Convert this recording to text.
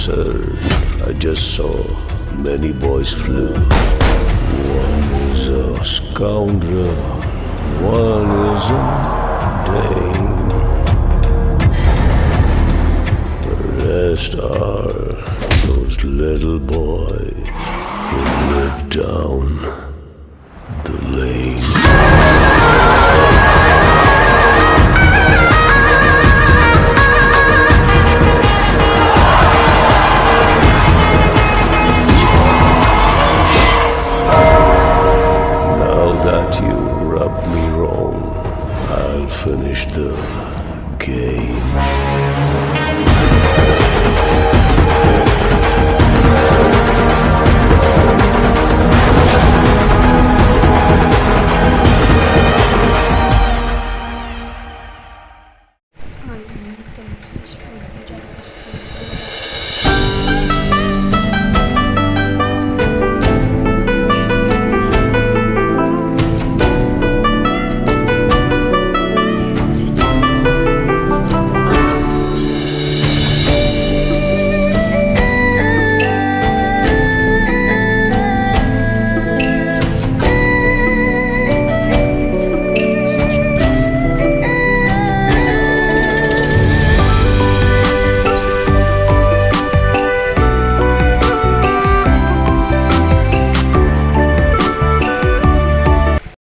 sir. I just saw many boys flew. One is a scoundrel, one is a dame. The rest are those little boys who live down the lane. That you rubbed me wrong, I'll finish the game.